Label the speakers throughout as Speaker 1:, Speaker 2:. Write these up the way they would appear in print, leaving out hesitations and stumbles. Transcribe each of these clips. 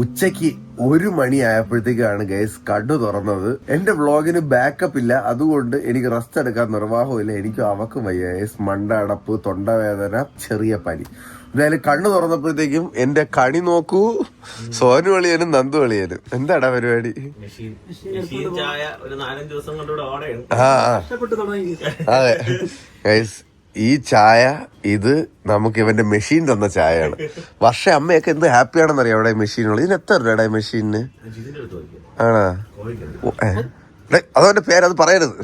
Speaker 1: ഉച്ചക്ക് 1 മണി ആയപ്പോഴത്തേക്കാണ് ഗൈസ് കണ്ണു തുറന്നത്. എന്റെ വ്ളോഗിന് ബാക്കപ്പ് ഇല്ല, അതുകൊണ്ട് എനിക്ക് റെസ്റ്റ് എടുക്കാൻ നിർവാഹമില്ല. എനിക്കും അവക്കും വയ്യ ഗൈസ്. മണ്ട അടപ്പ്, തൊണ്ടവേദന, ചെറിയ പനി. എന്തായാലും കണ്ണു തുറന്നപ്പോഴത്തേക്കും എന്റെ കണി നോക്കൂ, സോനു വളിയനും നന്ദു വളിയനും. എന്താടാ പരിപാടി? അതെ ഗൈസ്, ഈ ചായ ഇത് നമുക്ക് ഇവന്റെ മെഷീൻ തന്ന ചായയാണ്. വർഷ അമ്മയൊക്കെ എന്ത് ഹാപ്പിയാണെന്ന് അറിയാം അവിടെ മെഷീനുള്ളത്. ഇതിന് എത്ര രൂപയുടെ മെഷീനിന് ആണോ? അതവന്റെ പേര് അത് പറയരുത്.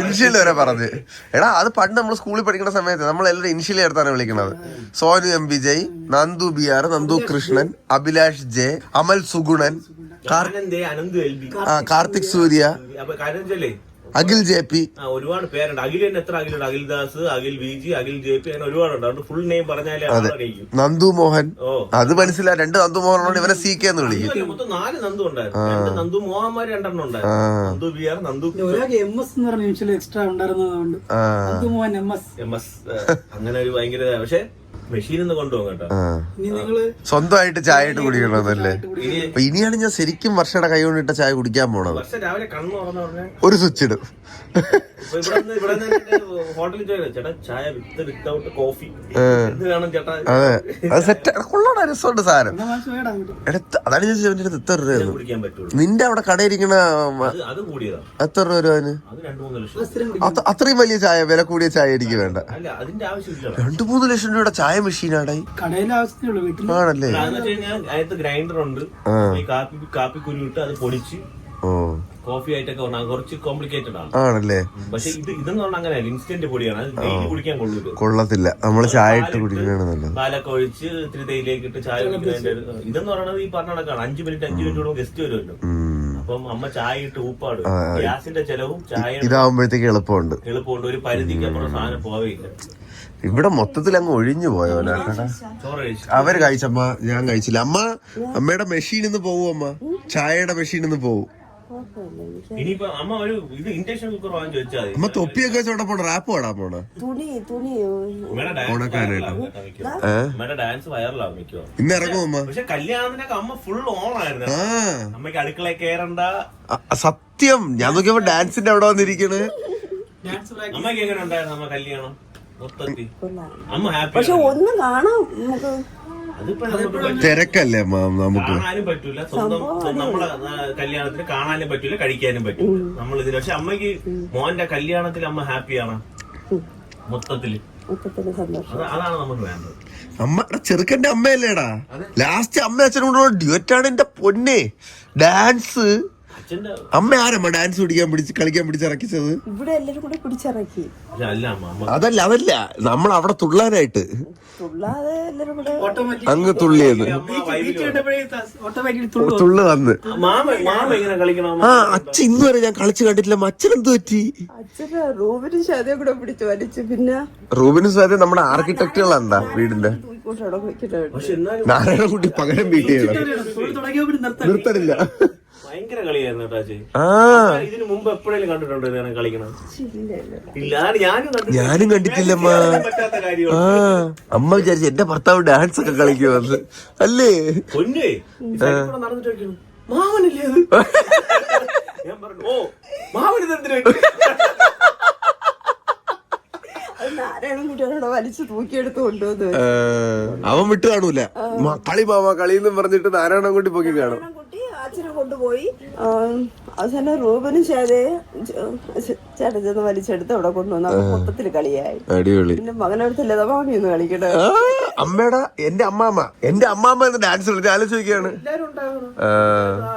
Speaker 1: ഇൻഷ്യൽ വരെ പറഞ്ഞ്. എടാ അത് പണ്ട് നമ്മൾ സ്കൂളിൽ പഠിക്കുന്ന സമയത്ത് നമ്മളെല്ലാവരും ഇൻഷ്യൽ ചേർത്താണ് വിളിക്കുന്നത്. Sonu M Vijay, Nandu B R, Nandu Krishnan, Abhilash J, Amal Sugunan, Karthik Surya, Akhil J P.
Speaker 2: ഒരുപാട് പേരുണ്ട്. അഖിൽ തന്നെ എത്ര അഖിലുണ്ട്? Akhildas, Akhil V G, Akhil J P, അങ്ങനെ ഒരുപാടുണ്ട്. അതുകൊണ്ട് ഫുൾ നെയിം പറഞ്ഞാലേ
Speaker 1: നന്ദു മോഹൻ. അത് മനസ്സിലാ, 2 നന്ദു മോഹൻ ഇവനെ സി കെ എന്ന് വിളിക്കും.
Speaker 2: മൊത്തം 4 നന്ദു ഉണ്ടായിരുന്നു. 2 നന്ദു മോഹന്മാർ 2 ഉണ്ടായിരുന്നു. Nandu B R, Nandu
Speaker 3: extra ഉണ്ടായിരുന്നതുകൊണ്ട്
Speaker 2: എം എസ് അങ്ങനെ ഒരു ഭയങ്കര. പക്ഷെ മെഷീൻ ഒന്ന് കൊണ്ടുപോകും കേട്ടോ.
Speaker 1: സ്വന്തമായിട്ട് ചായ ഇട്ട് കുടിക്കണമെന്നല്ലേ? അപ്പൊ ഇനിയാണ് ഞാൻ ശരിക്കും വർഷയുടെ കൈ കൊണ്ടിട്ട ചായ കുടിക്കാൻ പോണത്.
Speaker 2: രാവിലെ കണ്ണു തുറന്ന
Speaker 1: ഒരു സ്വിച്ച് ഇടും.
Speaker 2: ഹോട്ടലിൽ ചേട്ടാ ചായ വിത്തൗട്ട് കോഫി വേണം ചേട്ടാ.
Speaker 1: അതെ, അത് സെറ്റ് കൊള്ളാണ്, രസമുണ്ട് സാധനം. അതാണ് ഞാൻ ചോദിച്ചത്, എത്ര രൂപ
Speaker 2: കുടിക്കാൻ പറ്റുള്ളൂ.
Speaker 1: നിന്റെ അവിടെ കടയിരിക്കണ
Speaker 2: അത് കൂടിയതാ.
Speaker 1: എത്ര രൂപ അതിന്?
Speaker 2: 2-3 ലക്ഷം.
Speaker 1: അത്രയും വലിയ ചായ, വില കൂടിയ ചായ എനിക്ക് വേണ്ട.
Speaker 2: അല്ല, അതിന്റെ ആവശ്യമില്ല.
Speaker 1: 2-3 ലക്ഷം രൂപയുടെ ചായ മെഷീനാണ് ആണല്ലേ?
Speaker 2: അതിനകത്ത് ഗ്രൈൻഡർ ഉണ്ട്. ഈ കാപ്പിക്കുരു ഇട്ട് അത് പൊടിച്ച് കോഫി ആയിട്ടൊക്കെ കുറച്ച് കോംപ്ലിക്കേറ്റഡ് ആണ് ആണല്ലേ. പക്ഷെ ഇതെന്ന് പറഞ്ഞാൽ അങ്ങനെയല്ല, ഇൻസ്റ്റന്റ് പൊടിയാണ്. ഡെയിലി കുടിക്കാൻ
Speaker 1: കൊള്ളത്തില്ല. നമ്മള് ചായ ഇട്ട് കുടിക്കുകയാണ്.
Speaker 2: പാലൊക്കെ ഒഴിച്ച് ഇത്തിരി തേയിലേക്ക് ഇട്ട് ചായ കുടിക്കുന്നതിന്റെ ഇതെന്ന് പറയുന്നത് ഈ പറഞ്ഞ കണക്കാണ്. 5 മിനിറ്റ് കൂടുമ്പോൾ ഗസ്റ്റ് വരുമല്ലോ. അപ്പം അമ്മ ചായ ഇട്ട് ഊപ്പാട്. ഗ്യാസിന്റെ ചെലവും ചായ
Speaker 1: ഇതാവുമ്പോഴത്തേക്ക് എളുപ്പമുണ്ട്.
Speaker 2: ഒരു പരിധിക്ക് അപ്പുറം സാധനം പോവേയില്ല.
Speaker 1: ഇവിടെ മൊത്തത്തിൽ അങ്ങ് ഒഴിഞ്ഞു പോയോ? അവര് കഴിച്ചമ്മ, ഞാൻ കഴിച്ചില്ല. അമ്മയുടെ മെഷീൻ ഇന്ന് പോവും. അമ്മ ചായയുടെ മെഷീൻ ഇന്ന് പോവും.
Speaker 2: ഇനിയിപ്പോ അമ്മ ഒരു ഇത് ഇൻഡക്ഷൻ കുക്കർ വാങ്ങി ചോദിച്ചാൽ
Speaker 1: അമ്മ തൊപ്പിയൊക്കെ വെച്ചോടെ പോണ റാപ്പ് പാടാൻ പോണ
Speaker 2: ഡാൻസ് വൈറലാവും മിക്കോ.
Speaker 1: ഇന്ന് ഇറങ്ങും അമ്മ.
Speaker 2: പക്ഷെ കല്യാണത്തിനൊക്കെ അമ്മ ഫുൾ ഓൺ ആയിരുന്നു. അമ്മയ്ക്ക് അടുക്കളയിൽ കയറണ്ട.
Speaker 1: സത്യം, ഞാൻ നോക്കിയപ്പോ ഡാൻസിന്റെ അവിടെ വന്നിരിക്കണ്.
Speaker 2: അമ്മയ്ക്ക് എങ്ങനെ ഉണ്ടായിരുന്നു അമ്മ കല്യാണം മൊത്തത്തിൽ? അമ്മ ഹാപ്പി.
Speaker 4: പക്ഷെ ഒന്ന് കാണാം നമുക്ക്.
Speaker 1: തിരക്കല്ലേ നമുക്ക്?
Speaker 2: കാണാനും പറ്റൂല, സ്വന്തം നമ്മളെ കല്യാണത്തിന് കാണാനും പറ്റൂല, കഴിക്കാനും പറ്റൂല നമ്മൾ ഇതിന്. പക്ഷെ അമ്മയ്ക്ക് മോന്റെ കല്യാണത്തിൽ അമ്മ ഹാപ്പിയാണ് മൊത്തത്തില്. അതാണ് നമുക്ക് വേണ്ടത്.
Speaker 1: അമ്മ ചെറുക്കന്റെ അമ്മയല്ലേടാ? ലാസ്റ്റ് അമ്മ അച്ഛനും കൂടെ ഡ്യുവറ്റാണ് എന്റെ പൊന്നെ. ഡാൻസ് അമ്മ ആരമ്മ ഡാൻസ് കളിക്കാൻ പിടിച്ചിറക്കിച്ചത്?
Speaker 4: ഇവിടെ എല്ലാരും കൂടെ പിടിച്ചിറക്കി.
Speaker 1: അതല്ല നമ്മൾ അവിടെ തുള്ളാനായിട്ട് അങ്ങ് തുള്ളിയത്. തുള്ളു വന്ന് അച്ഛൻ ഇന്ന് വരെ ഞാൻ കളിച്ചു കണ്ടിട്ടില്ല. അച്ഛൻ എന്ത് പറ്റി?
Speaker 4: അച്ഛന് റൂബിനും ശാദയും കൂടെ പിടിച്ചു വലിച്ചു. പിന്നെ
Speaker 1: റൂബിനും ശാദയും നമ്മുടെ ആർക്കിടെക്റ്റുകളാ വീടിന്റെ. നാരായണൻകുട്ടി പകരം വീട്ടിൽ നിർത്തണില്ല.
Speaker 2: ഭയങ്കര കളിയായിരുന്നു കേട്ടോ. ഇതിന് മുമ്പ് എപ്പോഴേലും കണ്ടിട്ടുണ്ടോ ഇങ്ങനെ കളിക്കണം?
Speaker 1: ഞാനും കണ്ടിട്ടില്ലമ്മ. അമ്മ വിചാരിച്ചു എന്റെ ഭർത്താവ് ഡാൻസ് ഒക്കെ കളിക്കുമെന്ന്. അല്ലേ
Speaker 2: പൊന്നേ നടന്നിട്ട് വയ്ക്കുന്നു. മാമനല്ലേ അത്? ഞാൻ പറഞ്ഞു ഓ മാമന് എന്തിനു
Speaker 4: നാരായണൻകുട്ടിയോടെ വലിച്ചു തൂക്കിയെടുത്ത് കൊണ്ടുവന്നു.
Speaker 1: അവൻ വിട്ടു കാണൂല. കളി മാമ കളിയെന്നും പറഞ്ഞിട്ട് നാരായണൻകുട്ടി പൊക്കി കാണും.
Speaker 4: അച്ഛനെ കൊണ്ടുപോയി അവസാനം റൂബനും ചേട്ടൻ ചെന്ന് വലിച്ചെടുത്ത് അവിടെ കൊണ്ടുവന്നു. മൊത്തത്തിൽ കളിയായി.
Speaker 1: അടിപൊളി.
Speaker 4: പിന്നെ മകനടുത്തല്ലേ മാമി ഒന്ന് കളിക്കട്ടെ.
Speaker 1: അമ്മയുടെ എന്റെ അമ്മാമ്മ എന്ന് ഡാൻസ് കളിച്ച് ആലോചിക്കുകയാണ്.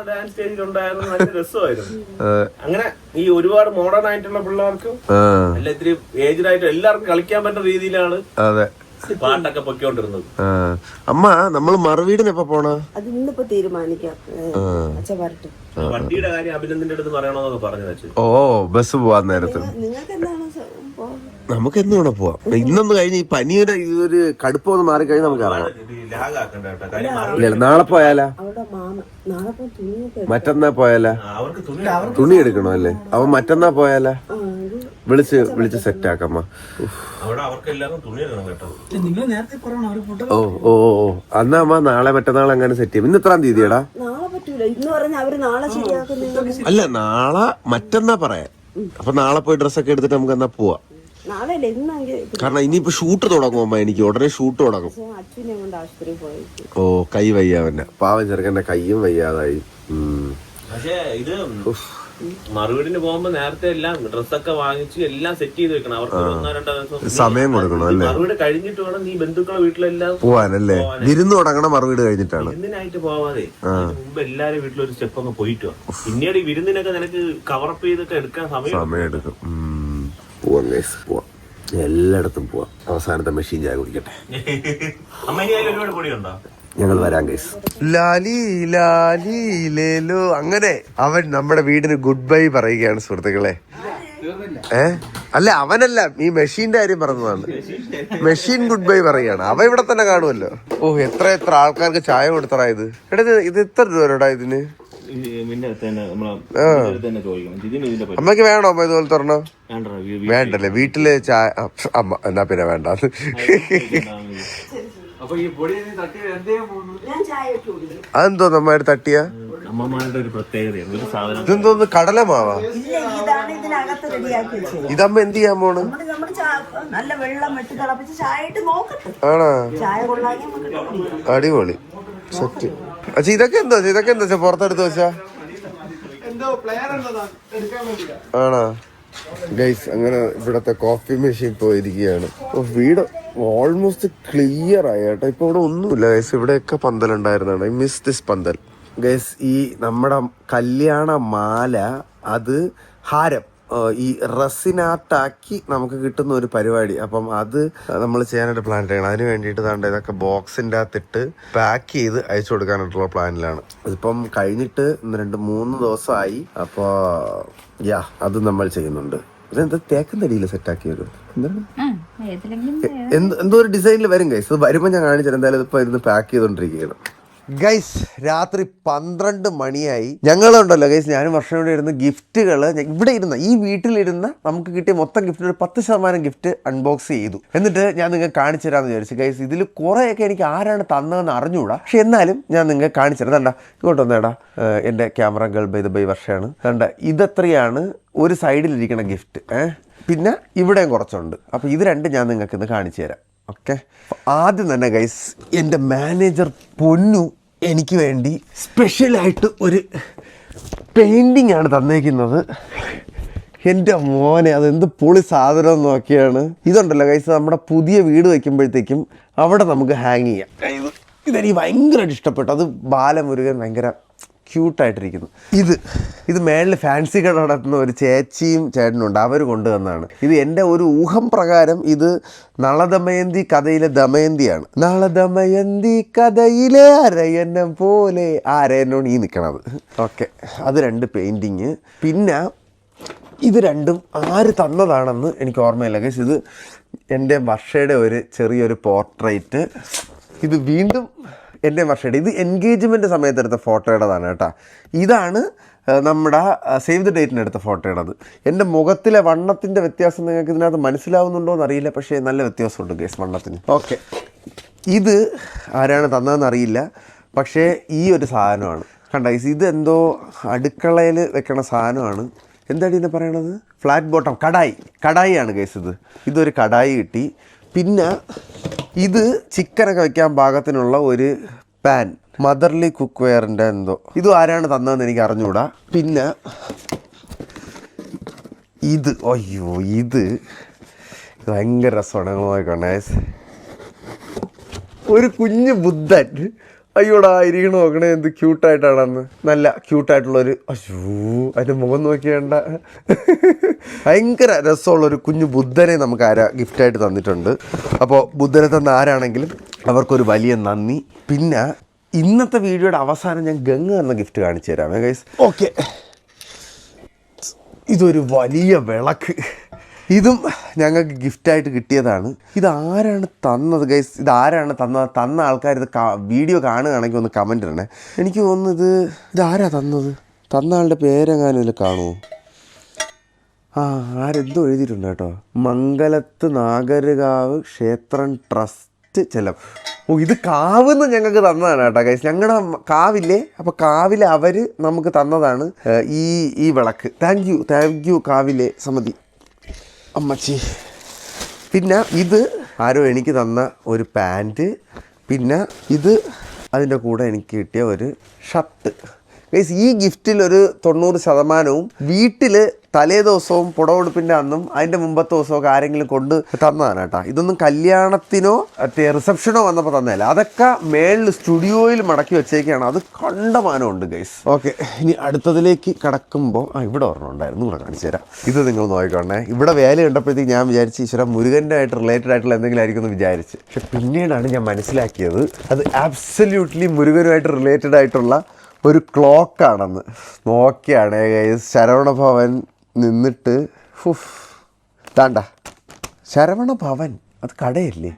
Speaker 2: ഡാൻസ് സ്റ്റേജിലുണ്ടായിരുന്നു, നല്ല രസമായിരുന്നു. അങ്ങനെ ഈ ഒരുപാട് മോഡേൺ ആയിട്ടുള്ള പിള്ളേർക്കും അല്ല ഇത്തിരി ഏജ്ഡ് ആയിട്ട് എല്ലാവർക്കും കളിക്കാൻ പറ്റുന്ന രീതിയിലാണ്
Speaker 1: അതെ
Speaker 2: പാട്ടൊക്കെ പൊക്കോണ്ടിരുന്നത്.
Speaker 1: അമ്മ നമ്മള് മറുവീടിന് എപ്പോ പോണ?
Speaker 4: അത് ഇന്നിപ്പോ തീരുമാനിക്കാം.
Speaker 2: വണ്ടിയുടെ കാര്യം അഭിനന്ദിന്റെ അടുത്ത് പറയണോന്നൊക്കെ പറഞ്ഞു വെച്ചു.
Speaker 1: ഓ ബസ് പോവാൻ നേരത്ത്
Speaker 4: നിങ്ങൾക്ക് എന്താണ്?
Speaker 1: നമുക്ക് എന്ന് വേണം പോവാം. ഇന്നൊന്ന് കഴിഞ്ഞ് ഈ പനിയുടെ ഇതൊരു കടുപ്പം ഒന്ന് മാറിക്കഴിഞ്ഞാൽ നമുക്ക് ഇറങ്ങാം. നാളെ പോയാലാ?
Speaker 4: അവിടെ മാമ നാളെ പോയി തുണിയൊക്കെ
Speaker 1: മറ്റന്നാ പോയാലാ?
Speaker 2: അവർക്ക് തുണി
Speaker 1: തുണി എടുക്കണോ അല്ലേ? അവൻ മറ്റന്നാ പോയാലാ? വിളിച്ച് സെറ്റ് ആക്കമ്മ.
Speaker 2: അവിടെ അവർക്ക് എല്ലാവർക്കും തുണി എടുക്കണം കേട്ടോ.
Speaker 3: നിങ്ങൾ നേരത്തെ പറയണം അവര് ഫുഡ്
Speaker 1: ഓ എന്നാ അമ്മ നാളെ മറ്റന്നാൾ അങ്ങനെ സെറ്റ് ചെയ്യും. ഇന്ന് എത്രാം തീയതിയാടാ?
Speaker 4: നാളെ പറ്റൂല. ഇന്ന് പറഞ്ഞ അവര് നാളെ ശരിയാക്കുന്ന.
Speaker 1: അല്ല നാളെ മറ്റന്നാ പറയാം. അപ്പൊ നാളെ പോയി ഡ്രസ്സൊക്കെ എടുത്തിട്ട് നമുക്ക് എന്നാ പോവാ.
Speaker 4: നാളെ അല്ല ഇന്നെങ്കിൽ.
Speaker 1: കാരണം ഇനിയിപ്പോ ഷൂട്ട് തുടങ്ങും അമ്മ. എനിക്ക് ഉടനെ ഷൂട്ട് തുടങ്ങും.
Speaker 4: അച്ഛനെ കൊണ്ട് ആശുപത്രി പോയി.
Speaker 1: ഓ കൈ വയ്യാവന്നെ. പാവം ചെറുക്കന്റെ കയ്യും വയ്യാതായി.
Speaker 2: പക്ഷേ ഇത് മറുവീടിന് പോകുമ്പോ നേരത്തെ എല്ലാം ഡ്രസ്സൊക്കെ വാങ്ങിച്ച് എല്ലാം സെറ്റ് ചെയ്ത് വെക്കണം. അവർക്ക് 1-2 ദിവസം
Speaker 1: സമയം കൊടുക്കണം അല്ലേ?
Speaker 2: മറുവീട് കഴിഞ്ഞിട്ട് വേണം നീ ബന്ധുക്കളെ വീട്ടിലെല്ലാം
Speaker 1: പോവാനല്ലേ? വിരുന്ന് തുടങ്ങണം മറുവീട് കഴിഞ്ഞിട്ടാണ്.
Speaker 2: വിരുന്നിനായിട്ട് പോവാതെ മുമ്പ് എല്ലാരും വീട്ടിലൊരു സ്റ്റെപ്പ് അങ്ങ് പോയിട്ട് വാ. പിന്നീട് ഈ വിരുന്നിനൊക്കെ നിനക്ക് കവറപ്പ് ചെയ്തൊക്കെ എടുക്കാൻ സമയം
Speaker 1: എടുക്കും. പോവാം, എല്ലായിടത്തും പോവാം. അവസാനത്തെ മെഷീൻ ചായ കുടിക്കട്ടെ.
Speaker 2: അമ്മ ഇനി അതിൽ ഒരുപാട് പൊടിയുണ്ടോ?
Speaker 1: ഞങ്ങൾ വരാം ഗൈസ്. ലാലി ലാലി ലേലോ. അങ്ങനെ അവൻ നമ്മുടെ വീടിന് ഗുഡ് ബൈ പറയുകയാണ് സുഹൃത്തുക്കളെ. അല്ല അവനല്ല, ഈ മെഷീന്റെ കാര്യം പറഞ്ഞതാണ്. മെഷീൻ ഗുഡ് ബൈ പറയുകയാണ്. അവ ഇവിടെ തന്നെ കാണുമല്ലോ. ഓ എത്ര ആൾക്കാർക്ക് ചായ കൊടുത്തറാ ഇത്. എടാ ഇത് എത്ര രൂപടാ ഇതിന്? അമ്മക്ക് വേണോ അമ്മ ഇതുപോലെ തുറന്നോ? വേണ്ടല്ലേ വീട്ടില് ചായ. അമ്മ എന്നാ പിന്നെ വേണ്ട. അതെന്തോ നമ്മാര് തട്ടിയ?
Speaker 2: അമ്മമാരുടെ ഒരു പ്രത്യേകതയാണ് ഒരു സാധനം.
Speaker 1: ഇതെന്തോന്ന് കടലമാവാ? ഇതമ്മ എന്ത് ചെയ്യാൻ പോണ്?
Speaker 4: നല്ല വെള്ളം വെട്ടി തിളപ്പിച്ച് ചായ ഇട്ട് നോക്കട്ടെ.
Speaker 1: ആണോ?
Speaker 4: ചായ കൊള്ളാൻ
Speaker 1: അടിപൊളി സെറ്റ്. അച്ഛാ ഇതൊക്കെ എന്താ പുറത്തെടുത്ത് വെച്ചാ? ആണോ ഗൈസ്? അങ്ങനെ ഇവിടത്തെ കോഫി മെഷീൻ പോയിരിക്കുകയാണ്. വീട് ഓൾമോസ്റ്റ് ക്ലിയർ ആയി കേട്ടോ. ഇപ്പൊ ഇവിടെ ഒന്നുമില്ല ഗൈസ്. ഇവിടെയൊക്കെ പന്തലുണ്ടായിരുന്നാണ്. ഐ മിസ് ദിസ് പന്തൽ ഗൈസ്. ഈ നമ്മുടെ കല്യാണ മാല, അത് ഹാരം ഈ റസിനാട്ടാക്കി നമുക്ക് കിട്ടുന്ന ഒരു പരിപാടി. അപ്പം അത് നമ്മൾ ചെയ്യാനായിട്ട് പ്ലാൻ ചെയ്യണം. അതിന് വേണ്ടിയിട്ട് താണ്ട് ഇതൊക്കെ ബോക്സിൻ്റെ അകത്തിട്ട് പാക്ക് ചെയ്ത് അയച്ചു കൊടുക്കാനായിട്ടുള്ള പ്ലാനിലാണ്. അതിപ്പം കഴിഞ്ഞിട്ട് 2-3 ദിവസമായി. അപ്പോൾ അത് നമ്മൾ ചെയ്യുന്നുണ്ട്. അതെന്താ തേക്കുന്നടിയിൽ സെറ്റാക്കി വരും. എന്തോ ഒരു ഡിസൈനിൽ വരും ഗൈസ്. അത് വരുമ്പോൾ ഞാൻ കാണിച്ചു. എന്തായാലും ഇപ്പൊ ഇരുന്ന് പാക്ക് ചെയ്തോണ്ടിരിക്കുകയാണ് ഗൈസ്. രാത്രി 12 മണിയായി. ഞങ്ങളുണ്ടല്ലോ ഗൈസ്, ഞാനും വർഷം ഇവിടെ ഇരുന്ന് ഗിഫ്റ്റുകൾ ഇവിടെ ഇരുന്ന ഈ വീട്ടിലിരുന്ന നമുക്ക് കിട്ടിയ മൊത്തം ഗിഫ്റ്റ് 10% ഗിഫ്റ്റ് അൺബോക്സ് ചെയ്തു. എന്നിട്ട് ഞാൻ നിങ്ങൾക്ക് കാണിച്ചു തരാമെന്ന് വിചാരിച്ചു ഗൈസ്. ഇതിൽ കുറേയൊക്കെ എനിക്ക് ആരാണ് തന്നതെന്ന് അറിഞ്ഞുകൂടാ. പക്ഷെ എന്നാലും ഞാൻ നിങ്ങൾക്ക് കാണിച്ചു തരാം. കണ്ട ഇങ്ങോട്ട് വന്നേടാ. എൻ്റെ ക്യാമറ ഗേൾ ബൈ വർഷമാണ്. കണ്ട ഇതെത്രയാണ് ഒരു സൈഡിലിരിക്കുന്ന ഗിഫ്റ്റ്. പിന്നെ ഇവിടെയും കുറച്ചുണ്ട്. അപ്പോൾ ഇത് രണ്ടും ഞാൻ നിങ്ങൾക്ക് ഇന്ന് കാണിച്ചു തരാം. ഓക്കെ, ആദ്യം തന്നെ ഗൈസ് എൻ്റെ മാനേജർ പൊന്നു എനിക്ക് വേണ്ടി സ്പെഷ്യലായിട്ട് ഒരു പെയിൻറ്റിങ് ആണ് തന്നേക്കുന്നത്. എൻ്റെ മോനെ അതെന്ത് പൊളി സാധനം നോക്കിയാണ്. ഇതുണ്ടല്ലോ ഗൈസ്, നമ്മുടെ പുതിയ വീട് വയ്ക്കുമ്പോഴത്തേക്കും അവിടെ നമുക്ക് ഹാങ് ചെയ്യാം. ഇതെനിക്ക് ഭയങ്കരമായിട്ട് ഇഷ്ടപ്പെട്ടു. അത് ബാലമുരുകൻ ഭയങ്കര ക്യൂട്ടായിട്ടിരിക്കുന്നു. ഇത് മേളിൽ ഫാൻസി കട നടത്തുന്ന ഒരു ചേച്ചിയും ചേട്ടനുണ്ട്. അവർ കൊണ്ടുവന്നതാണ്. ഇത് എൻ്റെ ഒരു ഊഹം പ്രകാരം ഇത് നളദമയന്തി കഥയിലെ ദമയന്തിയാണ്. നളദമയന്തി കഥയിലെ അരയന്നം പോലെ ആരയനോട് ഈ നിൽക്കണത്. ഓക്കെ, അത് 2 പെയിൻറ്റിങ്. പിന്നെ ഇത് രണ്ടും ആര് തന്നതാണെന്ന് എനിക്ക് ഓർമ്മയില്ല ഗൈസ്. ഇത് എൻ്റെ വർഷയുടെ ഒരു ചെറിയൊരു പോർട്രേറ്റ്. ഇത് വീണ്ടും എൻ്റെ വർഷയുടെ, ഇത് എൻഗേജ്മെൻറ്റ് സമയത്ത് എടുത്ത ഫോട്ടോയുടേതാണ് കേട്ടോ. ഇതാണ് നമ്മുടെ സേവ് ദ ഡേറ്റിന് എടുത്ത ഫോട്ടോയുടേത്. എൻ്റെ മുഖത്തിലെ വണ്ണത്തിൻ്റെ വ്യത്യാസം നിങ്ങൾക്ക് ഇതിനകത്ത് മനസ്സിലാവുന്നുണ്ടോ എന്നറിയില്ല. പക്ഷേ നല്ല വ്യത്യാസമുണ്ട് ഗേസ് വണ്ണത്തിന്. ഓക്കെ, ഇത് ആരാണ് തന്നതെന്ന് അറിയില്ല. പക്ഷേ ഈ ഒരു സാധനമാണ് കണ്ട ഗൈസ്. ഇതെന്തോ അടുക്കളയിൽ വെക്കണ സാധനമാണ്. എന്താണ് ഇതിനെ പറയണത്? ഫ്ലാറ്റ് ബോട്ടം കടായിയാണ് ഗൈസ്. ഇതൊരു കടായി കിട്ടി. പിന്നെ ഇത് ചിക്കനൊക്കെ വെക്കാൻ പാകത്തിനുള്ള ഒരു പാൻ, മദർലി കുക്ക് വെയറിൻ്റെ എന്തോ. ഇതും ആരാണ് തന്നതെന്ന് എനിക്ക് അറിഞ്ഞുകൂടാ. പിന്നെ ഇത് ഭയങ്കര രസമാണ്. നോക്കണേ, ഒരു കുഞ്ഞു ബുദ്ധൻ. അയ്യോടാ ഇരിക്കണ നോക്കണേ, എന്ത് ക്യൂട്ടായിട്ടാണെന്ന്. നല്ല ക്യൂട്ടായിട്ടുള്ളൊരു, അതിൻ്റെ മുഖം നോക്കിയേണ്ട. ഭയങ്കര രസമുള്ളൊരു കുഞ്ഞു ബുദ്ധനെ നമുക്ക് ഗിഫ്റ്റായിട്ട് തന്നിട്ടുണ്ട്. അപ്പോൾ ബുദ്ധനെ തന്ന ആരാണെങ്കിലും അവർക്കൊരു വലിയ നന്ദി. പിന്നെ ഇന്നത്തെ വീഡിയോയുടെ അവസാനം ഞാൻ ഗംഗ എന്ന ഗിഫ്റ്റ് കാണിച്ചു തരാമേ ഗൈസ്. ഓക്കെ, ഇതൊരു വലിയ വിളക്ക്. ഇതും ഞങ്ങൾക്ക് ഗിഫ്റ്റായിട്ട് കിട്ടിയതാണ്. ഇതാരാണ് തന്നത് ഗൈസ്? ഇതാരാണ് തന്ന ആൾക്കാർ ഇത് വീഡിയോ കാണുകയാണെങ്കിൽ ഒന്ന് കമൻറ്റ് ഇടണേ. എനിക്ക് തോന്നുന്നത് ഇതാരാ തന്ന ആളുടെ പേരെങ്ങാനും ഇതിൽ കാണുമോ? ആരെന്തോ എഴുതിയിട്ടുണ്ട് കേട്ടോ. മംഗലത്ത് നാഗരകാവ് ക്ഷേത്രം ട്രസ്റ്റ് ചെലവ്. ഇത് കാവെന്ന് ഞങ്ങൾക്ക് തന്നതാണ് കേട്ടോ ഗൈസ്. ഞങ്ങളുടെ കാവില്ലേ, അപ്പോൾ കാവിലെ അവർ നമുക്ക് തന്നതാണ് ഈ വിളക്ക്. താങ്ക് യു കാവിലെ സമിതി അമ്മച്ചി. പിന്നെ ഇത് ആരോ എനിക്ക് തന്ന ഒരു പാൻറ്റ്, പിന്നെ ഇത് അതിൻ്റെ കൂടെ എനിക്ക് കിട്ടിയ ഒരു ഷർട്ട്. ഗൈസ് ഈ ഗിഫ്റ്റിൽ ഒരു 90% വീട്ടിൽ തലേ ദിവസവും പുടവെടുപ്പിൻ്റെ അന്നും അതിൻ്റെ മുമ്പത്തെ ദിവസമൊക്കെ ആരെങ്കിലും കൊണ്ട് തന്നതാണ് കേട്ടോ. ഇതൊന്നും കല്യാണത്തിനോ റിസപ്ഷനോ വന്നപ്പോൾ തന്നതല്ല. അതൊക്കെ മേളിൽ സ്റ്റുഡിയോയിൽ മടക്കി വെച്ചേക്കാണ്. അത് കണ്ടമാനമുണ്ട് ഗൈസ്. ഓക്കെ, ഇനി അടുത്തതിലേക്ക് കടക്കുമ്പോൾ ഇവിടെ ഒരെണ്ണം ഉണ്ടായിരുന്നു, ഇവിടെ കാണിച്ചു തരാം. ഇത് നിങ്ങൾ നോക്കിക്കോണേ. ഇവിടെ വേല കണ്ടപ്പോഴത്തേക്ക് ഞാൻ വിചാരിച്ച് ഈശ്വര മുരുകൻ്റെ ആയിട്ട് റിലേറ്റഡ് ആയിട്ടുള്ള എന്തെങ്കിലും ആയിരിക്കും എന്ന് വിചാരിച്ച്. പക്ഷെ പിന്നീടാണ് ഞാൻ മനസ്സിലാക്കിയത് അത് ആബ്സല്യൂട്ട്ലി മുരുകനുമായിട്ട് റിലേറ്റഡ് ആയിട്ടുള്ള ഒരു ക്ലോക്കാണെന്ന്. നോക്കിയാണ് ഗൈസ്. ശരവണഭവൻ നിന്നിട്ട് താണ്ട ശരവണഭവൻ, അത് കടയല്ലേ?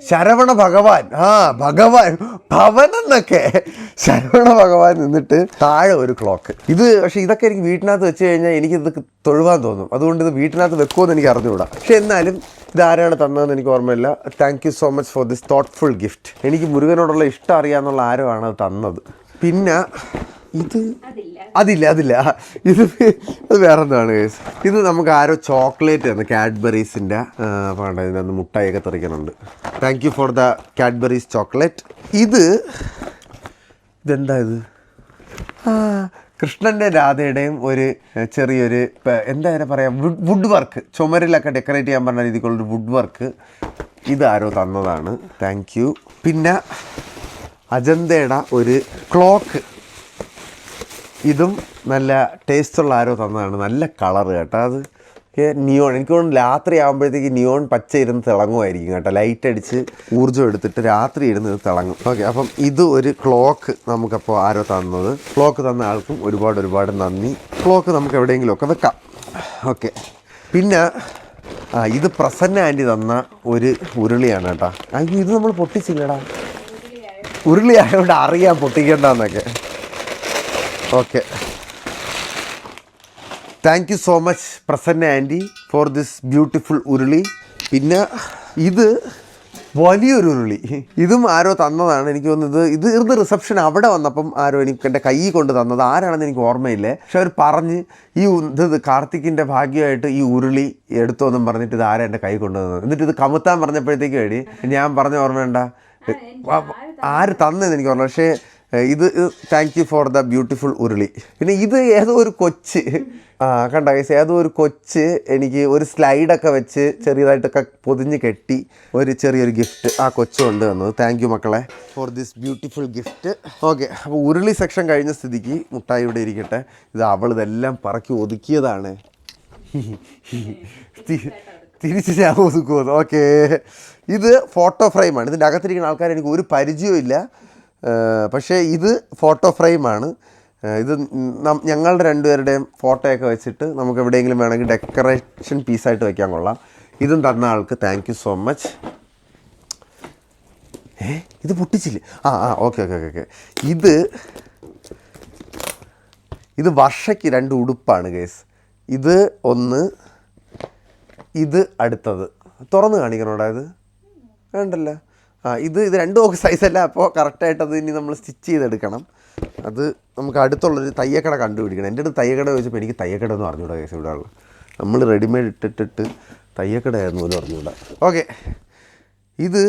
Speaker 1: ശരവണ ഭഗവാൻ, ഭവൻ എന്നൊക്കെ. ശരവണ ഭഗവാൻ നിന്നിട്ട് താഴെ ഒരു ക്ലോക്ക്. ഇത് പക്ഷേ ഇതൊക്കെ എനിക്ക് വീട്ടിനകത്ത് വെച്ച് കഴിഞ്ഞാൽ എനിക്കിത് തൊഴുവാൻ തോന്നും. അതുകൊണ്ട് ഇത് വീട്ടിനകത്ത് വെക്കുമെന്ന് എനിക്ക് അറിഞ്ഞുകൂടാ. പക്ഷെ എന്നാലും ഇതാരാണ് തന്നതെന്ന് എനിക്ക് ഓർമ്മയില്ല. Thank you so much for this thoughtful gift. എനിക്ക് മുരുകനോടുള്ള ഇഷ്ടം അറിയാമെന്നുള്ള ആരോ ആണ് അത് തന്നത്. പിന്നെ ഇത് അതില്ല ഇത് വേറെന്താണ് കേസ്. ഇത് നമുക്ക് ആരോ ചോക്ലേറ്റ് ആണ്, കാഡ്ബറീസിൻ്റെ. വേണ്ട, ഇതിനകത്ത് മുട്ടായിയൊക്കെ തെറിക്കുന്നുണ്ട്. Thank you for the Cadbury's chocolate. ഇതെന്താ ഇത്? കൃഷ്ണൻ്റെ രാധയുടെയും ഒരു ചെറിയൊരു എന്താ പറയാം, വുഡ് വർക്ക്. ചുമരിലൊക്കെ ഡെക്കറേറ്റ് ചെയ്യാൻ പറഞ്ഞ രീതിക്കുള്ളൊരു വുഡ് വർക്ക്. ഇതാരോ തന്നതാണ്. Thank you. പിന്നെ അജന്തയുടെ ഒരു ക്ലോക്ക്. ഇതും നല്ല ടേസ്റ്റുള്ള ആരോ തന്നതാണ്. നല്ല കളറ് കേട്ടോ. അത് നിയോൺ, എനിക്ക് തോന്നുന്നു രാത്രി ആകുമ്പോഴത്തേക്ക് നിയോൺ പച്ച ഇരുന്ന് തിളങ്ങുമായിരിക്കും കേട്ടോ. ലൈറ്റ് അടിച്ച് ഊർജ്ജം എടുത്തിട്ട് രാത്രി ഇരുന്ന് ഇത് തിളങ്ങും. ഓക്കെ, അപ്പം ഇത് ഒരു ക്ലോക്ക് നമുക്കപ്പോൾ ആരോ തന്നത്. ക്ലോക്ക് തന്ന ആൾക്കും ഒരുപാട് നന്ദി. ക്ലോക്ക് നമുക്ക് എവിടെയെങ്കിലുമൊക്കെ വെക്കാം. ഓക്കെ, പിന്നെ ഇത് പ്രസന്ന ആൻറ്റി തന്ന ഒരു ഉരുളിയാണ് കേട്ടോ. അയ്യോ, ഇത് നമ്മൾ പൊട്ടിച്ചില്ലടാ. ഉരുളിയായതുകൊണ്ട് അറിയാം പൊട്ടിക്കേണ്ടെന്നൊക്കെ. Okay, thank you so much Prasanna aunty for this beautiful uruli. പിന്നെ ഇത് വലിയൊരു ഉരുളി. ഇതും ആരോ തന്നതാണ്. എനിക്ക് തോന്നുന്നത് ഇത് റിസപ്ഷൻ അവിടെ വന്നപ്പം ആരോ എനിക്ക് എൻ്റെ കൈ കൊണ്ട് തന്നത്. ആരാണെന്ന് എനിക്ക് ഓർമ്മയില്ലേ. പക്ഷെ അവർ പറഞ്ഞ് ഇത് കാർത്തിക്കിൻ്റെ ഭാഗ്യമായിട്ട് ഈ ഉരുളി എടുത്തോന്നും പറഞ്ഞിട്ട് ഇത് ആരാ എൻ്റെ കൈ കൊണ്ടുവന്നത്. എന്നിട്ട് ഇത് കമുത്താൻ പറഞ്ഞപ്പോഴത്തേക്ക് വേണ്ടി ഞാൻ പറഞ്ഞ ഓർമ്മയുണ്ട ആര് തന്നെന്ന് എനിക്ക് ഓർമ്മ. പക്ഷേ ഇത് thank you for the beautiful uruli. പിന്നെ ഇത് ഏതോ ഒരു കൊച്ച് കണ്ട ഗൈസ്, ഏതോ ഒരു കൊച്ച് എനിക്ക് ഒരു സ്ലൈഡൊക്കെ വെച്ച് ചെറിയതായിട്ടൊക്കെ പൊതിഞ്ഞ് കെട്ടി ഒരു ചെറിയൊരു ഗിഫ്റ്റ് ആ കൊച്ചു കൊണ്ട് തന്നത്. താങ്ക് യു മക്കളെ four this beautiful gift. Okay, അപ്പോൾ ഉരുളി സെക്ഷൻ കഴിഞ്ഞ സ്ഥിതിക്ക് മുട്ടായി ഇവിടെ ഇരിക്കട്ടെ. ഇത് അവളിതെല്ലാം പറക്കി ഒതുക്കിയതാണ്. തിരിച്ച് ഞാൻ ഒതുക്കുമെന്ന്. ഓക്കെ, ഇത് ഫോട്ടോ ഫ്രെയിമാണ്. ഇതിൻ്റെ അകത്തിരിക്കുന്ന ആൾക്കാർ എനിക്ക് ഒരു പരിചയവും ഇല്ല. പക്ഷേ ഇത് ഫോട്ടോ ഫ്രെയിമാണ്. ഇത് ഞങ്ങളുടെ രണ്ടുപേരുടെയും ഫോട്ടോയൊക്കെ വെച്ചിട്ട് നമുക്ക് എവിടെയെങ്കിലും വേണമെങ്കിൽ ഡെക്കറേഷൻ പീസായിട്ട് വയ്ക്കാൻ കൊള്ളാം. ഇതും തന്ന ആൾക്ക് താങ്ക് യു സോ മച്ച്. ഇത് പൊട്ടിച്ചില്ലേ? ഓക്കെ. ഇത് വർഷയ്ക്ക് 2 ഉടുപ്പാണ് കേസ്. ഇത് ഒന്ന്, ഇത് അടുത്തത്. തുറന്ന് കാണിക്കണോടാ ഇത്? വേണ്ടല്ലോ. ഇത് രണ്ടും സൈസല്ല. അപ്പോൾ കറക്റ്റായിട്ട് അത് ഇനി നമ്മൾ സ്റ്റിച്ച് ചെയ്തെടുക്കണം. അത് നമുക്ക് അടുത്തുള്ളൊരു തയ്യക്കട കണ്ടുപിടിക്കണം. എൻ്റെ അടുത്ത് തയ്യക്കട ചോദിച്ചപ്പോൾ എനിക്ക് തയ്യക്കട എന്ന് പറഞ്ഞുകൂടാ കേസ്. ഇവിടെ ഉള്ള നമ്മൾ റെഡിമെയ്ഡ് ഇട്ടിട്ട് തയ്യക്കടയായിരുന്നു പോലും പറഞ്ഞുകൂടാ. ഓക്കെ, ഇത്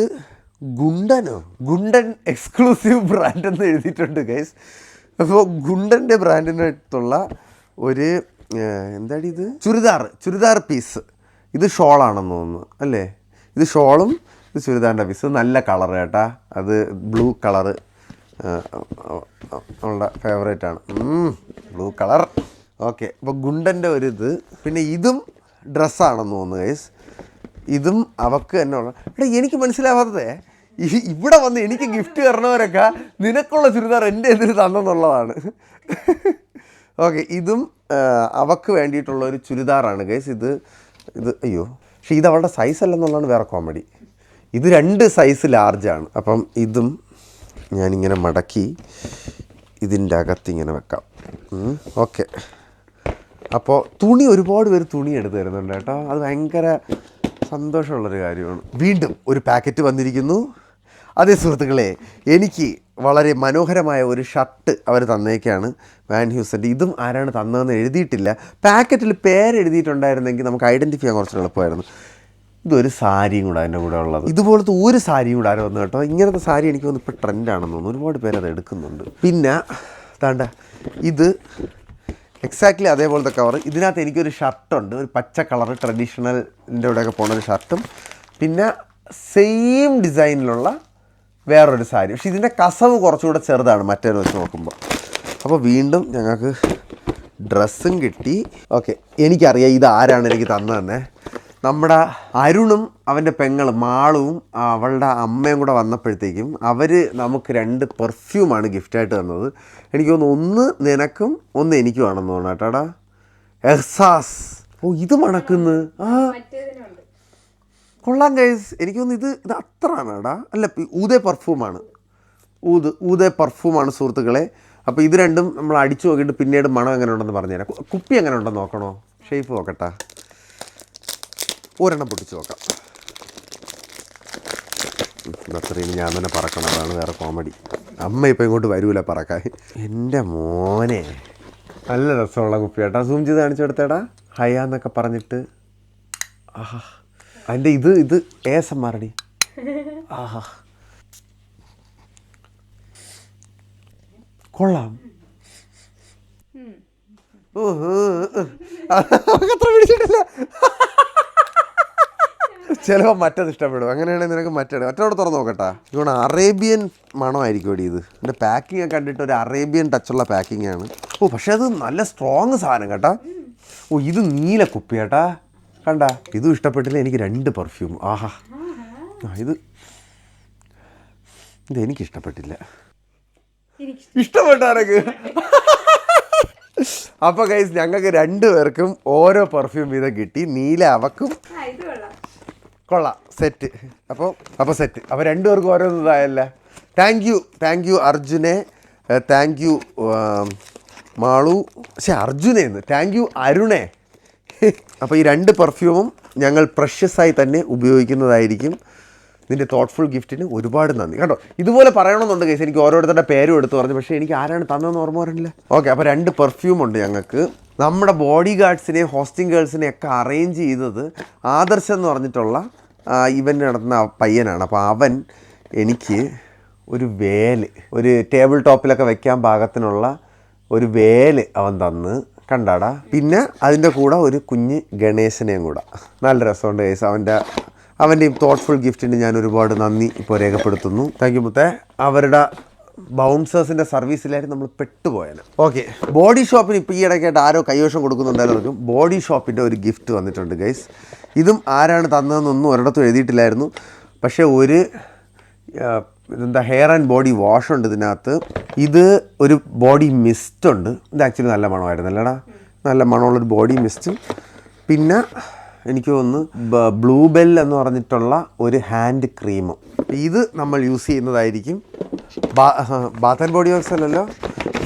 Speaker 1: ഗുണ്ടൻ എക്സ്ക്ലൂസീവ് ബ്രാൻഡ് എന്ന് എഴുതിയിട്ടുണ്ട് ഗൈസ്. അപ്പോൾ ഗുണ്ടൻ്റെ ബ്രാൻഡിനടുത്തുള്ള ഒരു എന്താടി ഇത് ചുരിദാർ പീസ്. ഇത് ഷോളാണെന്ന് തോന്നുന്നു അല്ലേ? ഇത് ഷോളും ഇത് ചുരിദാറിൻ്റെ പീസ്. നല്ല കളർ കേട്ടാ. അത് ബ്ലൂ കളറ് നമ്മളുടെ ഫേവറേറ്റാണ്, ബ്ലൂ കളർ. ഓക്കെ, അപ്പോൾ ഗുണ്ടൻ്റെ ഒരു ഇത്. പിന്നെ ഇതും ഡ്രസ്സാണെന്ന് തോന്നുന്നു ഗൈസ്. ഇതും അവക്ക് തന്നെ ഉള്ള. എനിക്ക് മനസ്സിലാവാത്തതേ ഇവിടെ വന്ന് എനിക്ക് ഗിഫ്റ്റ് തരണവരൊക്കെ നിനക്കുള്ള ചുരിദാർ എൻ്റെ എതിര് തന്നെന്നുള്ളതാണ്. ഓക്കെ, ഇതും അവക്ക് വേണ്ടിയിട്ടുള്ള ഒരു ചുരിദാറാണ് ഗൈസ്. ഇത് ഇത് അയ്യോ, പക്ഷെ ഇത് അവളുടെ സൈസ് അല്ലെന്നുള്ളതാണ് വേറെ കോമഡി. ഇത് 2 സൈസ് ലാർജാണ്. അപ്പം ഇതും ഞാനിങ്ങനെ മടക്കി ഇതിൻ്റെ അകത്തിങ്ങനെ വെക്കാം. ഓക്കെ. അപ്പോൾ തുണി ഒരുപാട് പേര് തുണി എടുത്ത് തരുന്നുണ്ട് കേട്ടോ. അത് ഭയങ്കര സന്തോഷമുള്ളൊരു കാര്യമാണ്. വീണ്ടും ഒരു പാക്കറ്റ് വന്നിരിക്കുന്നു. അതേ സുഹൃത്തുക്കളെ, എനിക്ക് വളരെ മനോഹരമായ ഒരു ഷർട്ട് അവർ തന്നേക്കാണ് വാൻ ഹ്യൂസൻ്റെ. ഇതും ആരാണ് തന്നതെന്ന് എഴുതിയിട്ടില്ല. പാക്കറ്റിൽ പേരെഴുതിയിട്ടുണ്ടായിരുന്നെങ്കിൽ നമുക്ക് ഐഡൻറ്റിഫൈ ചെയ്യാൻ കുറച്ച് എളുപ്പമായിരുന്നു. ഇതൊരു സാരിയും കൂടെ അതിൻ്റെ കൂടെ ഉള്ളത്. ഇതുപോലത്തെ ഒരു സാരിയും കൂടെ ആരോ വന്നു കേട്ടോ. ഇങ്ങനത്തെ സാരി എനിക്ക് തോന്നുന്നു ഇപ്പോൾ ട്രെൻഡാണെന്ന് തോന്നുന്നു. ഒരുപാട് പേര് അത് എടുക്കുന്നുണ്ട്. പിന്നെ താണ്ട ഇത് എക്സാക്ട്ലി അതേപോലത്തെ കവർ. ഇതിനകത്ത് എനിക്കൊരു ഷർട്ടുണ്ട്, ഒരു പച്ച കളർ ട്രഡീഷണലിൻ്റെ കൂടെയൊക്കെ പോണൊരു ഷർട്ടും പിന്നെ സെയിം ഡിസൈനിലുള്ള വേറൊരു സാരി. പക്ഷേ ഇതിൻ്റെ കസവ് കുറച്ചുകൂടെ ചെറുതാണ് മറ്റേത് വെച്ച് നോക്കുമ്പോൾ. അപ്പോൾ വീണ്ടും ഞങ്ങൾക്ക് ഡ്രസ്സും കിട്ടി. ഓക്കെ, എനിക്കറിയാം ഇത് ആരാണ് എനിക്ക് തന്നതെന്നെ. നമ്മുടെ അരുണും അവൻ്റെ പെങ്ങളും മാളുവും അവളുടെ അമ്മയും കൂടെ വന്നപ്പോഴത്തേക്കും അവർ നമുക്ക് 2 പെർഫ്യൂമാണ് ഗിഫ്റ്റായിട്ട് തന്നത്. എനിക്ക് തോന്നുന്നു ഒന്ന് നിനക്കും ഒന്ന് എനിക്കുമാണെന്ന് തോന്നുന്നു കേട്ടാടാ. എഹ്സാസ്. ഓ, ഇത് മണക്കുന്നു. ആ കൊള്ളാം ഗൈസ്. എനിക്ക് തോന്നുന്നു ഇത് അത്രയാണ് കേടാ. അല്ല, ഊതേ പെർഫ്യൂമാണ്. ഊതേ പെർഫ്യൂമാണ് സുഹൃത്തുക്കളെ. അപ്പോൾ ഇത് രണ്ടും നമ്മൾ അടിച്ചു നോക്കിയിട്ട് പിന്നീട് മണം എങ്ങനെ ഉണ്ടെന്ന് പറഞ്ഞുതരാം. കുപ്പി എങ്ങനെ ഉണ്ടെന്ന് നോക്കണോ? ഷേപ്പ് നോക്കട്ടെ. ഒരെണ്ണം പൊട്ടിച്ച് നോക്കാം. അത്രയും ഞാൻ തന്നെ പറക്കണം, അതാണ് വേറെ കോമഡി. അമ്മ ഇപ്പം ഇങ്ങോട്ട് വരൂല പറക്കാൻ. എൻ്റെ മോനെ, നല്ല രസമുള്ള കുപ്പി കേട്ടാ. സൂം ചെയ്ത് കാണിച്ചെടുത്തേടാ. ഹയാന്നൊക്കെ പറഞ്ഞിട്ട്. ആഹാ, അതിൻ്റെ ഇത് ASMR അടി. ആഹാ, കൊള്ളാം. അത്ര പിടിച്ചിട്ടില്ല. ചിലപ്പോൾ മറ്റത് ഇഷ്ടപ്പെടും. അങ്ങനെയാണെങ്കിൽ നിനക്ക് മറ്റോടെ തുറന്ന് നോക്കട്ടാ. ഇതുകൊണ്ട് അറേബ്യൻ മണമായിരിക്കും ഇവിടെ. ഇത് എൻ്റെ പാക്കിംഗ് ഒക്കെ കണ്ടിട്ട് ഒരു അറേബ്യൻ ടച്ചുള്ള പാക്കിംഗ് ആണ്. ഓ, പക്ഷെ അത് നല്ല സ്ട്രോങ് സാധനം കേട്ടാ. ഓ, ഇത് നീല കുപ്പി കേട്ടാ. കണ്ട, ഇതും ഇഷ്ടപ്പെട്ടില്ല. എനിക്ക് 2 പെർഫ്യൂം. ആഹാ, ഇത് ഇഷ്ടപ്പെട്ടില്ല. ഇഷ്ടപ്പെട്ടാരൊക്കെ. അപ്പോൾ ഗൈസ്, ഞങ്ങൾക്ക് 2 പേർക്കും ഓരോ പെർഫ്യൂം വീതം കിട്ടി. നീല അവക്കും. കൊള്ളാം, സെറ്റ്. അപ്പോൾ സെറ്റ്. അപ്പോൾ 2 പേർക്കും ഓരോന്നും ഇതായല്ല. താങ്ക് യു അർജുനെ, താങ്ക് യു മാളു. പക്ഷേ അർജുനേന്ന് താങ്ക് യു അരുണേ. അപ്പോൾ ഈ 2 പെർഫ്യൂമും ഞങ്ങൾ പ്രഷ്യസായി തന്നെ ഉപയോഗിക്കുന്നതായിരിക്കും. ഇതിൻ്റെ തോട്ട്ഫുൾ ഗിഫ്റ്റിന് ഒരുപാട് നന്ദി കേട്ടോ. ഇതുപോലെ പറയണമെന്നുണ്ട് കേസ്. എനിക്ക് ഓരോരുത്തരുടെ പേരും എടുത്ത് പറഞ്ഞു, പക്ഷേ എനിക്ക് ആരാണ് തന്നതെന്ന് ഓർമ്മ വരണില്ല. ഓക്കെ, അപ്പോൾ 2 പെർഫ്യൂം ഉണ്ട് ഞങ്ങൾക്ക്. നമ്മുടെ ബോഡി ഗാർഡ്സിനെയും ഹോസ്റ്റിംഗ് ഗേൾസിനെയും ഒക്കെ അറേഞ്ച് ചെയ്തത് ആദർശ് എന്ന് പറഞ്ഞിട്ടുള്ള ഇവൻ്റ് നടത്തുന്ന പയ്യനാണ്. അപ്പോൾ അവൻ എനിക്ക് ഒരു ടേബിൾ ടോപ്പിലൊക്കെ വെക്കാൻ പാകത്തിനുള്ള ഒരു വേല് അവൻ തന്ന്. കണ്ടാടാ. പിന്നെ അതിൻ്റെ കൂടെ ഒരു കുഞ്ഞ് ഗണേശനെയും കൂടെ. നല്ല രസമുണ്ട് കേസ്. അവൻ്റെ ഈ തോട്ട്ഫുൾ ഗിഫ്റ്റിന് ഞാൻ ഒരുപാട് നന്ദി ഇപ്പോൾ രേഖപ്പെടുത്തുന്നു. താങ്ക് യു മുത്തേ. അവരുടെ ബൗൺസേഴ്സിൻ്റെ സർവീസിലായിരുന്നു നമ്മൾ പെട്ടുപോയത്. ഓക്കെ, ബോഡി ഷോപ്പിന് ഇപ്പോൾ ഈ ഇടയ്ക്കായിട്ട് ആരോ കൈവശം കൊടുക്കുന്നുണ്ടായിരുന്നു. ബോഡി ഷോപ്പിൻ്റെ ഒരു ഗിഫ്റ്റ് വന്നിട്ടുണ്ട് ഗൈസ്. ഇതും ആരാണ് തന്നതെന്നൊന്നും ഒരിടത്തും എഴുതിയിട്ടില്ലായിരുന്നു. പക്ഷേ ഇതെന്താ ഹെയർ ആൻഡ് ബോഡി വാഷ് ഉണ്ട് ഇതിനകത്ത്. ഇത് ഒരു ബോഡി മിസ്റ്റ് ഉണ്ട്. ഇത് ആക്ച്വലി നല്ല മണമായിരുന്നു അല്ലേടാ. നല്ല മണമുള്ളൊരു ബോഡി മിസ്റ്റും. പിന്നെ എനിക്ക് തോന്നുന്നു ബ്ലൂ ബെൽ എന്ന് പറഞ്ഞിട്ടുള്ള ഒരു ഹാൻഡ് ക്രീമും. ഇത് നമ്മൾ യൂസ് ചെയ്യുന്നതായിരിക്കും. ബാത്ത് ആൻഡ് ബോഡി വർക്ക്സ് അല്ലല്ലോ,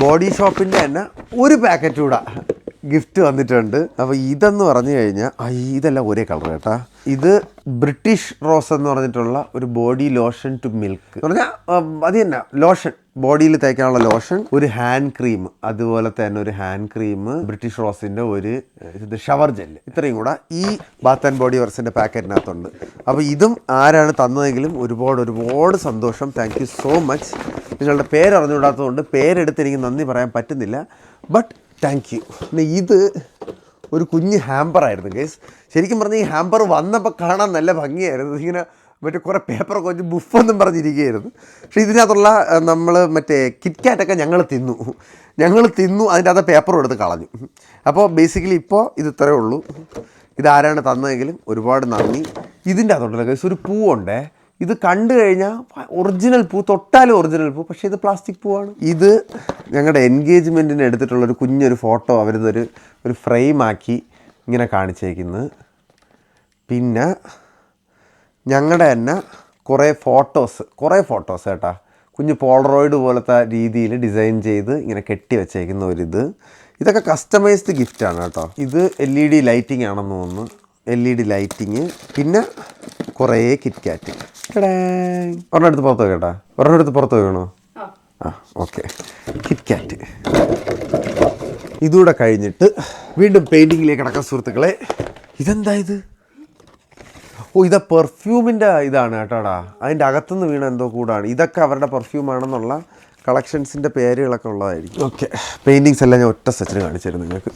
Speaker 1: ബോഡി ഷോപ്പിൻ്റെ തന്നെ ഒരു പാക്കറ്റ് കൂടെ ഗിഫ്റ്റ് വന്നിട്ടുണ്ട്. അപ്പോൾ ഇതെന്ന് പറഞ്ഞു കഴിഞ്ഞാൽ ഇതെല്ലാം ഒരേ കളർ കേട്ടാ. ഇത് ബ്രിട്ടീഷ് റോസ് എന്ന് പറഞ്ഞിട്ടുള്ള ഒരു ബോഡി ലോഷൻ ടു മിൽക്ക് എന്ന് പറഞ്ഞാൽ അത് തന്നെ ലോഷൻ, ബോഡിയിൽ തേക്കാനുള്ള ലോഷൻ, ഒരു ഹാൻഡ് ക്രീം, അതുപോലെ തന്നെ ഒരു ഹാൻഡ് ക്രീം, ബ്രിട്ടീഷ് റോസിൻ്റെ ഒരു ഷവർ ജെല്ല്, ഇത്രയും കൂടെ ഈ ബാത്ത് ആൻഡ് ബോഡി വർക്സിൻ്റെ പാക്കറ്റിനകത്തുണ്ട്. അപ്പോൾ ഇതും ആരാണ് തന്നതെങ്കിലും ഒരുപാട് സന്തോഷം. Thank you so much. നിങ്ങളുടെ പേരറിഞ്ഞുകൂടാത്തതുകൊണ്ട് പേരെടുത്ത് എനിക്ക് നന്ദി പറയാൻ പറ്റുന്നില്ല. But thank you. പിന്നെ ഇത് ഒരു കുഞ്ഞ് ഹാമ്പറായിരുന്നു ഗൈസ്. ശരിക്കും പറഞ്ഞാൽ ഈ ഹാമ്പർ വന്നപ്പോൾ കാണാൻ നല്ല ഭംഗിയായിരുന്നു. ഇങ്ങനെ മറ്റേ കുറേ പേപ്പറൊക്കെ വെച്ച് ബുഫെന്നും പറഞ്ഞിരിക്കുകയായിരുന്നു. പക്ഷേ ഇതിനകത്തുള്ള നമ്മൾ മറ്റേ കിറ്റ്കാറ്റൊക്കെ ഞങ്ങൾ തിന്നു. അതിൻ്റെ അകത്ത് പേപ്പറും എടുത്ത് കളഞ്ഞു. അപ്പോൾ ബേസിക്കലി ഇപ്പോൾ ഇത് ഇത്രയേ ഉള്ളൂ. ഇതാരാണ് തന്നതെങ്കിലും ഒരുപാട് നന്ദി. ഇതിൻ്റെ അകത്തുണ്ടല്ലോ ഗൈസ് ഒരു പൂവുണ്ടേ. ഇത് കണ്ടു കഴിഞ്ഞാൽ ഒറിജിനൽ പൂ, തൊട്ടാലും ഒറിജിനൽ പൂ, പക്ഷേ ഇത് പ്ലാസ്റ്റിക് പൂവാണ്. ഇത് ഞങ്ങളുടെ എൻഗേജ്മെൻറ്റിന് എടുത്തിട്ടുള്ളൊരു കുഞ്ഞൊരു ഫോട്ടോ അവരിതൊരു ഫ്രെയിമാക്കി ഇങ്ങനെ കാണിച്ചേക്കുന്നത്. പിന്നെ ഞങ്ങളുടെ തന്നെ കുറേ ഫോട്ടോസ് കേട്ടാ, കുഞ്ഞ് പോളറോയിഡ് പോലത്തെ രീതിയിൽ ഡിസൈൻ ചെയ്ത് ഇങ്ങനെ കെട്ടി വെച്ചേക്കുന്ന ഒരിത്. ഇതൊക്കെ കസ്റ്റമൈസ്ഡ് ഗിഫ്റ്റാണ് കേട്ടോ. ഇത് LED ലൈറ്റിംഗ് ആണെന്ന് തോന്നുന്നു, LED ലൈറ്റിങ്. പിന്നെ കുറേ കിറ്റ്കാറ്റ്. ഒരെണ്ണം എടുത്ത് പുറത്ത് വെക്കണോ? ആ ഓക്കെ. കിറ്റ്കാറ്റ്. ഇതുകൂടെ കഴിഞ്ഞിട്ട് വീണ്ടും പെയിൻറ്റിങ്ങിലേക്ക് കിടക്കാൻ സുഹൃത്തുക്കളെ. ഇതെന്താ ഇത്? ഇതാ പെർഫ്യൂമിൻ്റെ ഇതാണ് കേട്ടോടാ. അതിൻ്റെ അകത്തുനിന്ന് വീണ എന്തോ കൂടാണ്. ഇതൊക്കെ അവരുടെ പെർഫ്യൂമാണെന്നുള്ള കളക്ഷൻസിൻ്റെ പേരുകളൊക്കെ ഉള്ളതായിരിക്കും. ഓക്കെ, പെയിൻറ്റിങ്സ് എല്ലാം ഞാൻ ഒറ്റ സെറ്റിന് കാണിച്ചിരുന്നു നിങ്ങൾക്ക്.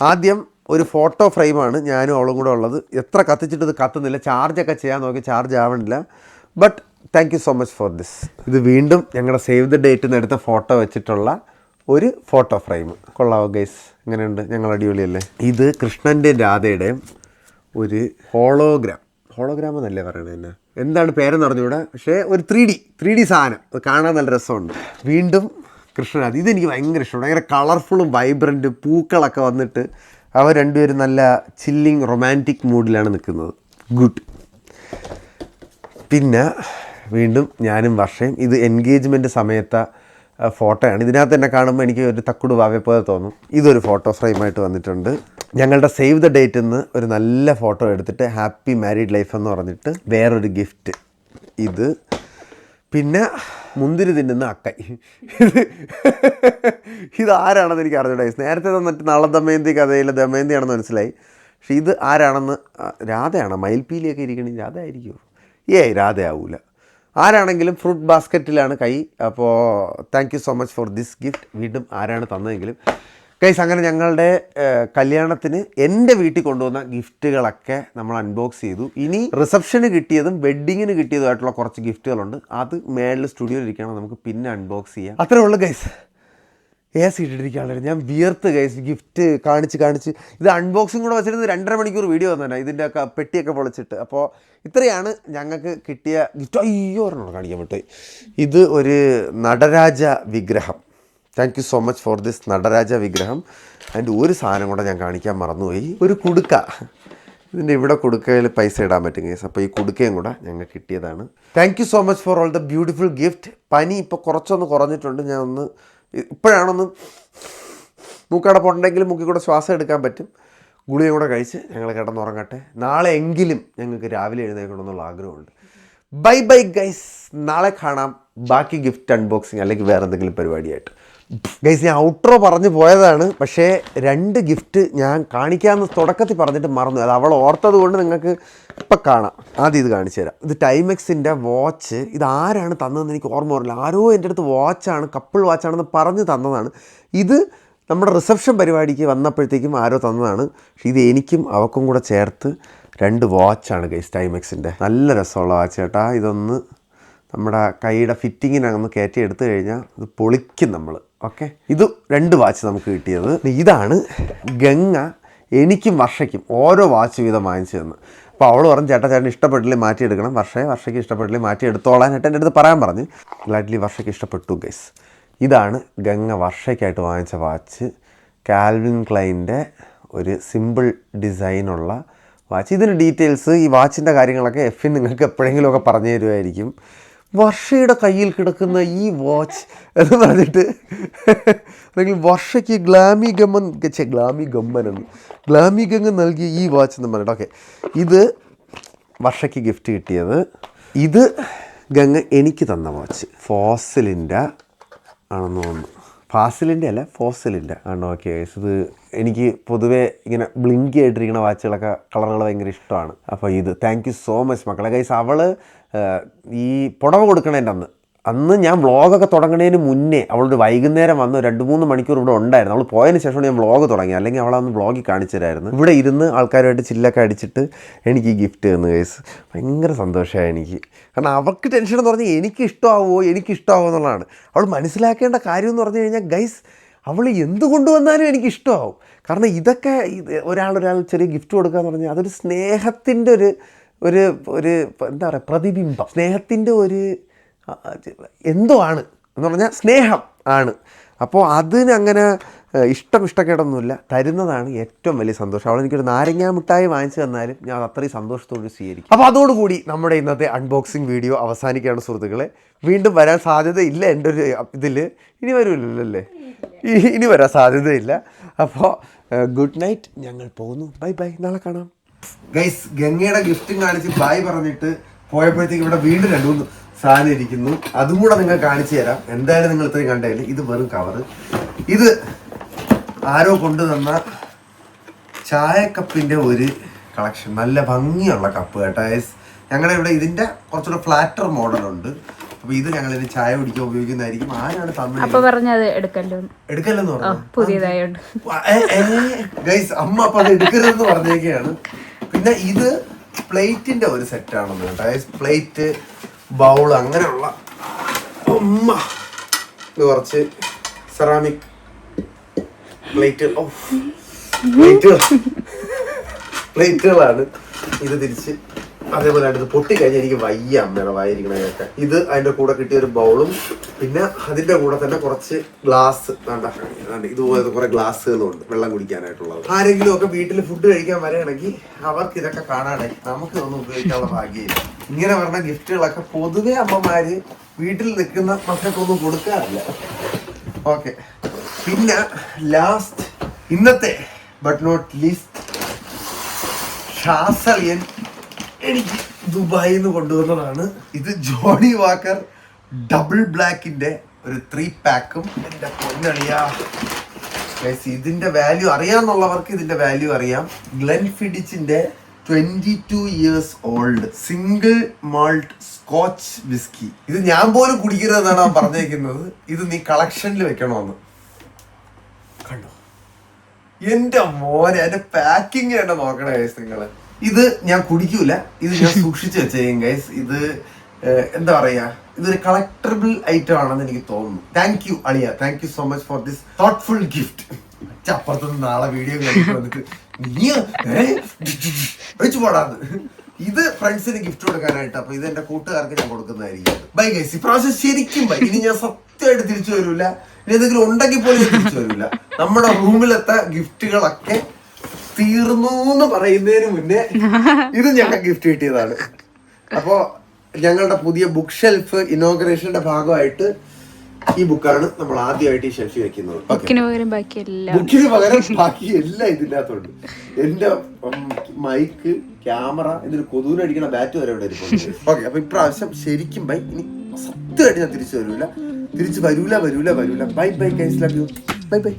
Speaker 1: ആദ്യം ഒരു ഫോട്ടോ ഫ്രെയിമാണ് ഞാനും അവളും കൂടെ ഉള്ളത്. എത്ര കത്തിച്ചിട്ട് ഇത് കത്തുന്നില്ല. ചാർജൊക്കെ ചെയ്യാൻ നോക്കി, ചാർജ് ആവണില്ല. But thank you so much for this. ഇത് വീണ്ടും ഞങ്ങളുടെ സേവ് ദ ഡേറ്റിൽ നിന്ന് എടുത്ത ഫോട്ടോ വെച്ചിട്ടുള്ള ഒരു ഫോട്ടോ ഫ്രെയിം. കൊള്ളാവോ ഗൈസ്? എങ്ങനെയുണ്ട്? ഞങ്ങൾ അടിപൊളിയല്ലേ? ഇത് കൃഷ്ണൻ്റെയും രാധയുടെയും ഒരു ഹോളോഗ്രാം എന്നല്ലേ പറയണത്. തന്നെ എന്താണ് പേരെന്ന് പറഞ്ഞുകൂടെ, പക്ഷേ ഒരു 3D സാധനം. അത് കാണാൻ നല്ല രസമുണ്ട്. വീണ്ടും കൃഷ്ണരാധ. ഇതെനിക്ക് ഭയങ്കര ഇഷ്ടമാണ്. ഭയങ്കര കളർഫുള്ളും വൈബ്രൻറ്റും പൂക്കളൊക്കെ വന്നിട്ട് അവർ രണ്ടുപേരും നല്ല ചില്ലിങ് റൊമാൻറ്റിക് മൂഡിലാണ് നിൽക്കുന്നത്. ഗുഡ്. പിന്നെ വീണ്ടും ഞാനും വർഷയും. ഇത് എൻഗേജ്മെൻറ്റ് സമയത്തെ ഫോട്ടോയാണ്. ഇതിനകത്ത് തന്നെ കാണുമ്പോൾ എനിക്ക് ഒരു തക്കുട് വാവയെപ്പോലെ തോന്നും. ഇതൊരു ഫോട്ടോ ഫ്രെയിമായിട്ട് വന്നിട്ടുണ്ട്. ഞങ്ങളുടെ സേവ് ദ ഡേറ്റിൽ നിന്ന് ഒരു നല്ല ഫോട്ടോ എടുത്തിട്ട് ഹാപ്പി മാരീഡ് ലൈഫ് എന്ന് പറഞ്ഞിട്ട് വേറൊരു ഗിഫ്റ്റ്. ഇത് പിന്നെ മുന്തിരി തിന്നുന്ന അക്കൈ. ഇതാരാണെന്ന് എനിക്ക് അറിഞ്ഞൂടാ. നേരത്തെ തന്നിട്ട് നാളെ ദമയന്തി കഥയിലെ ദമയന്തിയാണെന്ന് മനസ്സിലായി. പക്ഷേ ഇത് ആരാണെന്ന്, രാധയാണോ? മയിൽപ്പീലിയൊക്കെ ഇരിക്കണേ രാധ ആയിരിക്കുമോ? രാധയാവൂല. ആരാണെങ്കിലും ഫ്രൂട്ട് ബാസ്ക്കറ്റിലാണ് കൈ. അപ്പോൾ thank you so much for this gift. വീണ്ടും ആരാണ് തന്നതെങ്കിലും ഗൈസ്, അങ്ങനെ ഞങ്ങളുടെ കല്യാണത്തിന് എൻ്റെ വീട്ടിൽ കൊണ്ടുവന്ന ഗിഫ്റ്റുകളൊക്കെ നമ്മൾ അൺബോക്സ് ചെയ്തു. ഇനി റിസപ്ഷന് കിട്ടിയതും വെഡ്ഡിങ്ങിന് കിട്ടിയതുമായിട്ടുള്ള കുറച്ച് ഗിഫ്റ്റുകളുണ്ട്. അത് മേളിൽ സ്റ്റുഡിയോയിൽ ഇരിക്കണം, നമുക്ക് പിന്നെ അൺബോക്സ് ചെയ്യാം. അത്രേ ഉള്ളൂ ഗൈസ്. ഇട്ടിരിക്കുകയാണ് ഞാൻ. വിയർത്ത് ഗൈസ്. ഗിഫ്റ്റ് കാണിച്ച് ഇത് അൺബോക്സിങ് കൂടെ വെച്ചിരുന്നത് 2.5 മണിക്കൂർ വീഡിയോ തന്നെ, ഇതിൻ്റെ ഒക്കെ പെട്ടിയൊക്കെ പൊളിച്ചിട്ട്. അപ്പോൾ ഇത്രയാണ് ഞങ്ങൾക്ക് കിട്ടിയ ഗിഫ്റ്റ്. ഒരെണ്ണം കാണിക്കാൻ പറ്റും. ഇത് ഒരു നടരാജ വിഗ്രഹം. Thank you so much for this Nataraja വിഗ്രഹം. അതിൻ്റെ ഒരു സാധനം കൂടെ ഞാൻ കാണിക്കാൻ മറന്നുപോയി. ഒരു കുടുക്ക. ഇതിൻ്റെ ഇവിടെ കുടുക്കയിൽ പൈസ ഇടാൻ പറ്റും കേസ്. അപ്പോൾ ഈ കുടുക്കയും കൂടെ ഞങ്ങൾക്ക് കിട്ടിയതാണ്. Thank you so much for all the beautiful gift. പനി ഇപ്പോൾ കുറച്ചൊന്ന് കുറഞ്ഞിട്ടുണ്ട്. ഞാൻ ഇപ്പോഴാണൊന്ന് മൂക്കടപ്പുണ്ടെങ്കിലും മൂക്കിൽ കൂടെ ശ്വാസം എടുക്കാൻ പറ്റും. ഗുളിയും കൂടെ കഴിച്ച് ഞങ്ങൾ കിടന്നുറങ്ങട്ടെ. നാളെ എങ്കിലും ഞങ്ങൾക്ക് രാവിലെ എഴുന്നേൽക്കണമെന്നുള്ള ആഗ്രഹമുണ്ട്. Bye guys. നാളെ കാണാം ബാക്കി ഗിഫ്റ്റ് അൺബോക്സിങ് അല്ലെങ്കിൽ വേറെ എന്തെങ്കിലും പരിപാടിയായിട്ട്. ഗൈസ്, ഞാൻ ഔട്ട്രോ പറഞ്ഞു പോയതാണ്, പക്ഷേ 2 ഗിഫ്റ്റ് ഞാൻ കാണിക്കാമെന്ന് തുടക്കത്തിൽ പറഞ്ഞിട്ട് മറന്നു. അത് അവൾ ഓർത്തത് കൊണ്ട് നിങ്ങൾക്ക് ഇപ്പം കാണാം. ആദ്യം ഇത് കാണിച്ചു തരാം. ഇത് ടൈമെക്സിൻ്റെ വാച്ച്. ഇത് ആരാണ് തന്നതെന്ന് എനിക്ക് ഓർമ്മ വരില്ല. ആരോ എൻ്റെ അടുത്ത് വാച്ചാണ്, കപ്പിൾ വാച്ചാണെന്ന് പറഞ്ഞ് തന്നതാണ്. ഇത് നമ്മുടെ റിസപ്ഷൻ പരിപാടിക്ക് വന്നപ്പോഴത്തേക്കും ആരോ തന്നതാണ്. പക്ഷേ ഇത് എനിക്കും അവൾക്കും കൂടെ ചേർത്ത് 2 വാച്ചാണ് ഗൈസ്, ടൈമെക്സിൻ്റെ. നല്ല രസമുള്ള വാച്ച് കേട്ടാ. ഇതൊന്ന് നമ്മുടെ കൈയുടെ ഫിറ്റിങ്ങിനൊന്ന് കയറ്റി എടുത്തു കഴിഞ്ഞാൽ ഇത് പൊളിക്കും നമ്മൾ. ഓക്കെ, ഇത് 2 വാച്ച് നമുക്ക് കിട്ടിയത്. ഇതാണ് ഗംഗ എനിക്കും വർഷയ്ക്കും ഓരോ വാച്ച് വീതം വാങ്ങിച്ചു തന്നു. അപ്പോൾ അവൾ പറഞ്ഞു, ചേട്ടൻ ഇഷ്ടപ്പെട്ടില്ലേ മാറ്റിയെടുക്കണം. വർഷയ്ക്ക് ഇഷ്ടപ്പെട്ടില്ലേ മാറ്റിയെടുത്തോളാനായിട്ട് എൻ്റെ അടുത്ത് പറയാൻ പറഞ്ഞു. ഗ്ലാഡ്ലി വർഷയ്ക്ക് ഇഷ്ടപ്പെട്ടു ഗൈസ്. ഇതാണ് ഗംഗ വർഷയ്ക്കായിട്ട് വാങ്ങിച്ച വാച്ച്. കാൽവിൻ ക്ലൈൻ്റെ ഒരു സിമ്പിൾ ഡിസൈനുള്ള വാച്ച്. ഇതിന് ഡീറ്റെയിൽസ്, ഈ വാച്ചിൻ്റെ കാര്യങ്ങളൊക്കെ എഫിൻ നിങ്ങൾക്ക് എപ്പോഴെങ്കിലുമൊക്കെ പറഞ്ഞു തരുമായിരിക്കും. വർഷയുടെ കയ്യിൽ കിടക്കുന്ന ഈ വാച്ച് എന്ന് പറഞ്ഞിട്ട്, അല്ലെങ്കിൽ വർഷയ്ക്ക് ഗ്ലാമി ഗമ്മൻ നൽകിയ ഈ വാച്ച് എന്ന് പറഞ്ഞിട്ട്. ഓക്കെ, ഇത് വർഷയ്ക്ക് ഗിഫ്റ്റ് കിട്ടിയത്. ഇത് ഗംഗ എനിക്ക് തന്ന വാച്ച്. ഫോസിലിൻ്റെ ആണെന്ന് തോന്നുന്നു. ഫാസിലിൻ്റെ അല്ല, ഫോസിലിൻ്റെ ആണ്. ഓക്കെ, ഇത് എനിക്ക് പൊതുവേ ഇങ്ങനെ ബ്ലിങ്കി ആയിട്ടിരിക്കുന്ന വാച്ചുകളൊക്കെ കളറുകൾ ഭയങ്കര ഇഷ്ടമാണ്. അപ്പോൾ ഇത് താങ്ക് യു സോ മച്ച് മക്കളെ. ഗൈസ്, അവൾ ഈ പുടവ കൊടുക്കണേൻ്റെ അന്ന് ഞാൻ വ്ളോഗൊക്കെ തുടങ്ങുന്നതിന് മുന്നേ അവളൊരു വൈകുന്നേരം വന്ന് 2-3 മണിക്കൂർ ഇവിടെ ഉണ്ടായിരുന്നു. അവൾ പോയതിന് ശേഷമാണ് ഞാൻ വ്ളോഗ് തുടങ്ങി. അല്ലെങ്കിൽ അവളന്ന് വ്ളോഗിൽ കാണിച്ചു തരായിരുന്നു. ഇവിടെ ഇരുന്ന് ആൾക്കാരുമായിട്ട് ചില്ലൊക്കെ അടിച്ചിട്ട് എനിക്ക് ഈ ഗിഫ്റ്റ് തന്നു ഗൈസ്. ഭയങ്കര സന്തോഷമായി എനിക്ക്. കാരണം അവൾക്ക് ടെൻഷൻ എന്ന് പറഞ്ഞാൽ എനിക്കിഷ്ടമാവുമോ എന്നുള്ളതാണ്. അവൾ മനസ്സിലാക്കേണ്ട കാര്യം എന്ന് പറഞ്ഞു കഴിഞ്ഞാൽ ഗൈസ്, അവൾ എന്ത് കൊണ്ടുവന്നാലും എനിക്കിഷ്ടമാവും. കാരണം ഇതൊക്കെ ഒരാൾ ചെറിയ ഗിഫ്റ്റ് കൊടുക്കുക എന്ന് പറഞ്ഞാൽ അതൊരു സ്നേഹത്തിൻ്റെ ഒരു എന്താ പറയുക, പ്രതിബിംബം. സ്നേഹത്തിൻ്റെ എന്തോ ആണ് എന്ന് പറഞ്ഞാൽ സ്നേഹം ആണ്. അപ്പോൾ അതിനങ്ങനെ ഇഷ്ടക്കേടൊന്നുമില്ല, തരുന്നതാണ് ഏറ്റവും വലിയ സന്തോഷം. അവൾ എനിക്കൊരു നാരങ്ങാ മിഠായി വാങ്ങിച്ചു തന്നാലും ഞാൻ അത് അത്രയും സന്തോഷത്തോട് സ്വീകരിക്കും. അപ്പോൾ അതോടുകൂടി നമ്മുടെ ഇന്നത്തെ അൺബോക്സിങ് വീഡിയോ അവസാനിക്കുകയാണ് സുഹൃത്തുക്കളെ. വീണ്ടും വരാൻ സാധ്യതയില്ല എൻ്റെ ഒരു ഇതിൽ. ഇനി വരുമല്ലോ അല്ലേ? ഇനി വരാൻ സാധ്യതയില്ല. അപ്പോൾ ഗുഡ് നൈറ്റ്, ഞങ്ങൾ പോകുന്നു. ബൈ ബൈ, നാളെ കാണാം. ഗൈസ്, ഗംഗയുടെ ഗിഫ്റ്റും കാണിച്ച് ബായ് പറഞ്ഞിട്ട് പോയപ്പോഴത്തേക്ക് ഇവിടെ വീണ്ടും 2-3 സാധനം ഇരിക്കുന്നു. അതും കൂടെ നിങ്ങൾ കാണിച്ചു തരാം. എന്തായാലും നിങ്ങൾ ഇത്രയും കണ്ടതിൽ ഇത് വെറും കവറ്. ഇത് ആരോ കൊണ്ടുതന്ന ചായക്കപ്പിൻ്റെ ഒരു കളക്ഷൻ. നല്ല ഭംഗിയുള്ള കപ്പ് കേട്ടോ. ഞങ്ങളുടെ ഇവിടെ ഇതിൻ്റെ കുറച്ചുകൂടെ ഫ്ലാറ്റർ മോഡലുണ്ട്. അപ്പൊ ഇത് ഞങ്ങൾ ഇനി ചായ കുടിക്കാൻ ഉപയോഗിക്കുന്നതായിരിക്കും. ആരാണ് തന്നത്? എടുക്കല്ലെന്ന് പറഞ്ഞു ഗൈസ്. അമ്മ അപ്പൊ അത് എടുക്കരുതെന്ന് പറഞ്ഞേക്കാണ്. പിന്നെ ഇത് പ്ലേറ്റിന്റെ ഒരു സെറ്റാണെന്ന് കേട്ടോ. പ്ലേറ്റ്, ബൗൾ, അങ്ങനെയുള്ള ഇത് കുറച്ച് സെറാമിക് പ്ലേറ്റുകളാണ്. ഇത് തിരിച്ച് അതേപോലെ അടുത്ത് പൊട്ടിക്കഴിഞ്ഞാൽ എനിക്ക് വയ്യ അമ്മയുടെ വായിരിക്കണതൊക്കെ. ഇത് അതിന്റെ കൂടെ കിട്ടിയ ഒരു ബൗളും പിന്നെ അതിന്റെ കൂടെ തന്നെ കുറച്ച് ഗ്ലാസ്, ഇതുപോലെ കുറെ ഗ്ലാസ്സുകളും ഉണ്ട് വെള്ളം കുടിക്കാനായിട്ടുള്ളത്. ആരെങ്കിലും ഒക്കെ വീട്ടിൽ ഫുഡ് കഴിക്കാൻ വരികയാണെങ്കിൽ അവർക്ക് ഇതൊക്കെ കാണാനായി. നമുക്ക് ഇതൊന്നും ഉപയോഗിക്കാനുള്ള ഭാഗ്യമില്ല. ഇങ്ങനെ പറഞ്ഞ ഗിഫ്റ്റുകളൊക്കെ പൊതുവെ അമ്മമാര് വീട്ടിൽ നിൽക്കുന്ന മക്കൾക്കൊന്നും കൊടുക്കാറില്ല. ഓക്കെ, പിന്നെ ലാസ്റ്റ് ഇന്നത്തെ ബട്ട് നോട്ട് ലീസ്റ്റ്, ഷാസളിയൻ എനിക്ക് ദുബായിൽ നിന്ന് കൊണ്ടുവന്നതാണ്. ഇത് ജോണി വാക്കർ ഡബിൾ ബ്ലാക്കിന്റെ ഒരു 3 പാക്കും. എന്റെ പൊന്നളിയാ, ഇതിന്റെ വാല്യൂ അറിയാന്നുള്ളവർക്ക് ഇതിന്റെ വാല്യൂ അറിയാം. ഗ്ലെൻഫിഡിച്ചിന്റെ 22 years old single malt scotch whisky. ഇത് ഞാൻ പോലും കുടിക്കരുതെന്നാണ് അവൻ പറഞ്ഞേക്കുന്നത്. ഇത് നീ കളക്ഷനിൽ വെക്കണമെന്ന്. കണ്ടോ എന്റെ മോനെ, അതിന്റെ പാക്കിങ് തന്നെ നോക്കണേ ഗൈസ് നിങ്ങള്. ഇത് ഞാൻ കുടിക്കൂല, ഇത് ഞാൻ സൂക്ഷിച്ചു വെച്ചേക്കും ഗൈസ്. ഇത് എന്താ പറയാ, ഇതൊരു കളക്ടറബിൾ ഐറ്റം ആണെന്ന് എനിക്ക് തോന്നുന്നു. താങ്ക് യു അളിയ, thank you so much for this thoughtful gift. അപ്പുറത്തുനിന്ന് നാളെ വീഡിയോ വന്നിട്ട് നീ വെച്ചു പോടാന്ന്. ഇത് ഫ്രണ്ട്സിന് ഗിഫ്റ്റ് കൊടുക്കാനായിട്ട്. അപ്പൊ ഇത് എന്റെ കൂട്ടുകാർക്ക് ഞാൻ കൊടുക്കുന്നതായിരിക്കും. ബൈ ഗൈസ്, ഇപ്രാവശ്യം ശരിക്കും ബൈ. ഇനി ഞാൻ സത്യമായിട്ട് തിരിച്ചു വരൂല. ഇനി എന്തെങ്കിലും ഉണ്ടെങ്കിൽ പോലും തിരിച്ചു വരൂല. നമ്മുടെ റൂമിലത്തെ ഗിഫ്റ്റുകളൊക്കെ തീർന്നു എന്ന് പറയുന്നതിന് മുന്നേ ഇത് ഞങ്ങൾ ഗിഫ്റ്റ് കിട്ടിയതാണ്. അപ്പോ ഞങ്ങളുടെ പുതിയ ബുക്ക് ഷെൽഫ് ഇനോഗ്രേഷന്റെ ഭാഗമായിട്ട് ഈ ബുക്കാണ് നമ്മൾ ആദ്യമായിട്ട് ഈ ഷെൽഫിൽ വെക്കുന്നത്. ബുക്കിന് പകരം ബാക്കി എല്ലാം ഇതിൻ്റെ അകത്തുണ്ട്. എന്റെ മൈക്ക്, ക്യാമറ, ഇതിന് കൊതുവിനടിക്കണ ബാറ്റ് വരെ ഇവിടെ ഇരിപ്പുണ്ട്. ഓക്കെ, അപ്പൊ ഇപ്രാവശ്യം ശരിക്കും ബൈ. ഇനി സത്യമായിട്ട് ഞാൻ തിരിച്ചു വരൂല. Bye bye guys, love you. Bye bye.